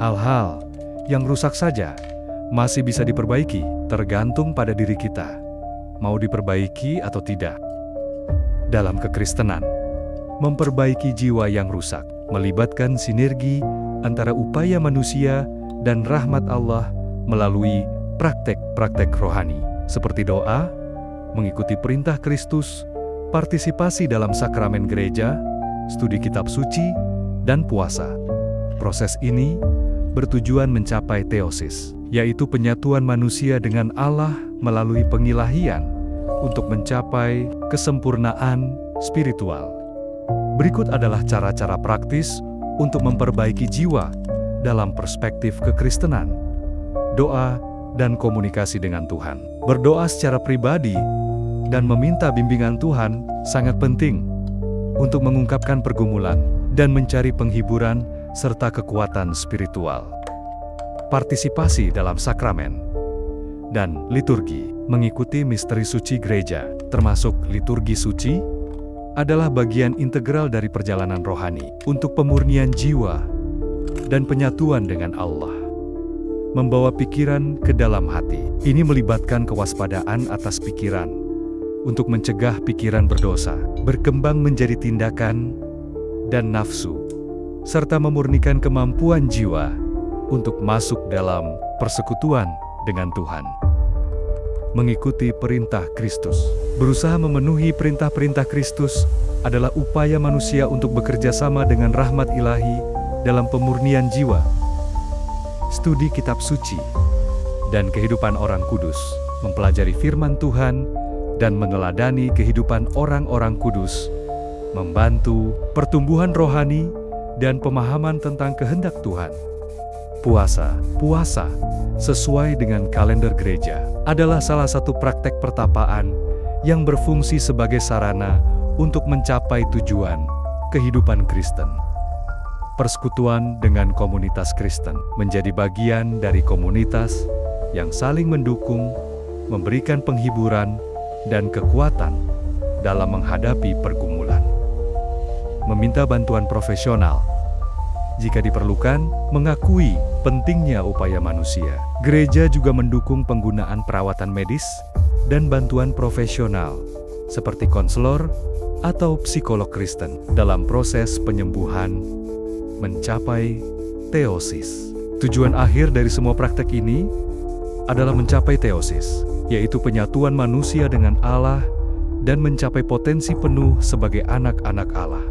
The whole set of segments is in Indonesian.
Hal-hal yang rusak saja masih bisa diperbaiki, tergantung pada diri kita, mau diperbaiki atau tidak. Dalam kekristenan, memperbaiki jiwa yang rusak melibatkan sinergi antara upaya manusia dan rahmat Allah melalui praktek-praktek rohani, seperti doa, mengikuti perintah Kristus, partisipasi dalam sakramen gereja, studi kitab suci, dan puasa. Proses ini bertujuan mencapai teosis, yaitu penyatuan manusia dengan Allah melalui pengilahian untuk mencapai kesempurnaan spiritual. Berikut adalah cara-cara praktis untuk memperbaiki jiwa dalam perspektif kekristenan. Doa dan komunikasi dengan Tuhan. Berdoa secara pribadi dan meminta bimbingan Tuhan sangat penting untuk mengungkapkan pergumulan dan mencari penghiburan serta kekuatan spiritual. Partisipasi dalam sakramen dan liturgi, mengikuti misteri suci gereja, termasuk liturgi suci, adalah bagian integral dari perjalanan rohani untuk pemurnian jiwa dan penyatuan dengan Allah. Membawa pikiran ke dalam hati, ini melibatkan kewaspadaan atas pikiran untuk mencegah pikiran berdosa, berkembang menjadi tindakan dan nafsu, serta memurnikan kemampuan jiwa untuk masuk dalam persekutuan dengan Tuhan. Mengikuti perintah Kristus. Berusaha memenuhi perintah-perintah Kristus adalah upaya manusia untuk bekerja sama dengan rahmat ilahi dalam pemurnian jiwa. Studi kitab suci dan kehidupan orang kudus, mempelajari firman Tuhan dan meneladani kehidupan orang-orang kudus, membantu pertumbuhan rohani dan pemahaman tentang kehendak Tuhan. Puasa sesuai dengan kalender gereja adalah salah satu praktek pertapaan yang berfungsi sebagai sarana untuk mencapai tujuan kehidupan Kristen. Persekutuan dengan komunitas Kristen menjadi bagian dari komunitas yang saling mendukung, memberikan penghiburan dan kekuatan dalam menghadapi pergumulan. Meminta bantuan profesional jika diperlukan, mengakui pentingnya upaya manusia. Gereja juga mendukung penggunaan perawatan medis dan bantuan profesional, seperti konselor atau psikolog Kristen, dalam proses penyembuhan mencapai teosis. Tujuan akhir dari semua praktek ini adalah mencapai teosis, yaitu penyatuan manusia dengan Allah dan mencapai potensi penuh sebagai anak-anak Allah.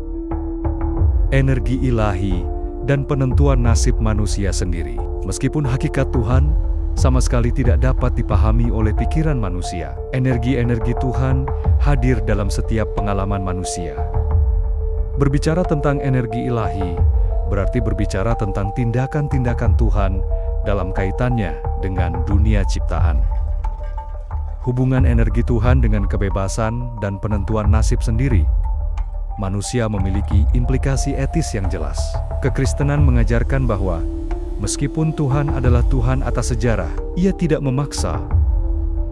Energi ilahi dan penentuan nasib manusia sendiri. Meskipun hakikat Tuhan sama sekali tidak dapat dipahami oleh pikiran manusia, energi-energi Tuhan hadir dalam setiap pengalaman manusia. Berbicara tentang energi ilahi berarti berbicara tentang tindakan-tindakan Tuhan dalam kaitannya dengan dunia ciptaan. Hubungan energi Tuhan dengan kebebasan dan penentuan nasib sendiri. Manusia memiliki implikasi etis yang jelas. Kekristenan mengajarkan bahwa meskipun Tuhan adalah Tuhan atas sejarah, Ia tidak memaksa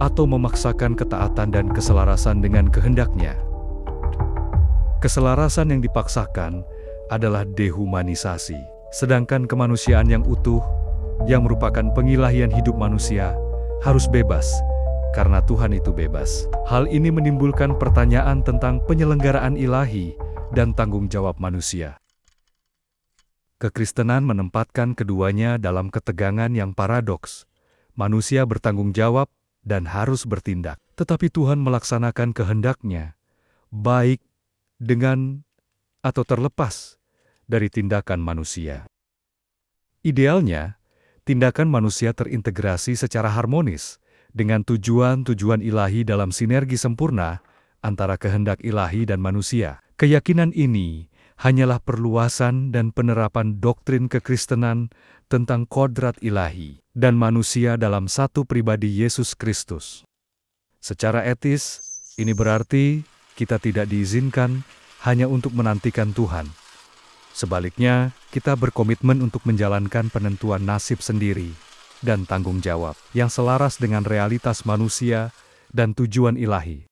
atau memaksakan ketaatan dan keselarasan dengan kehendaknya. Keselarasan yang dipaksakan adalah dehumanisasi, sedangkan kemanusiaan yang utuh, yang merupakan pengilahian hidup manusia, harus bebas, karena Tuhan itu bebas. Hal ini menimbulkan pertanyaan tentang penyelenggaraan ilahi dan tanggung jawab manusia. Kekristenan menempatkan keduanya dalam ketegangan yang paradoks. Manusia bertanggung jawab dan harus bertindak, tetapi Tuhan melaksanakan kehendak-Nya, baik dengan atau terlepas dari tindakan manusia. Idealnya, tindakan manusia terintegrasi secara harmonis dengan tujuan-tujuan ilahi dalam sinergi sempurna antara kehendak ilahi dan manusia. Keyakinan ini hanyalah perluasan dan penerapan doktrin kekristenan tentang kodrat ilahi dan manusia dalam satu pribadi Yesus Kristus. Secara etis, ini berarti kita tidak diizinkan hanya untuk menantikan Tuhan. Sebaliknya, kita berkomitmen untuk menjalankan penentuan nasib sendiri dan tanggung jawab yang selaras dengan realitas manusia dan tujuan ilahi.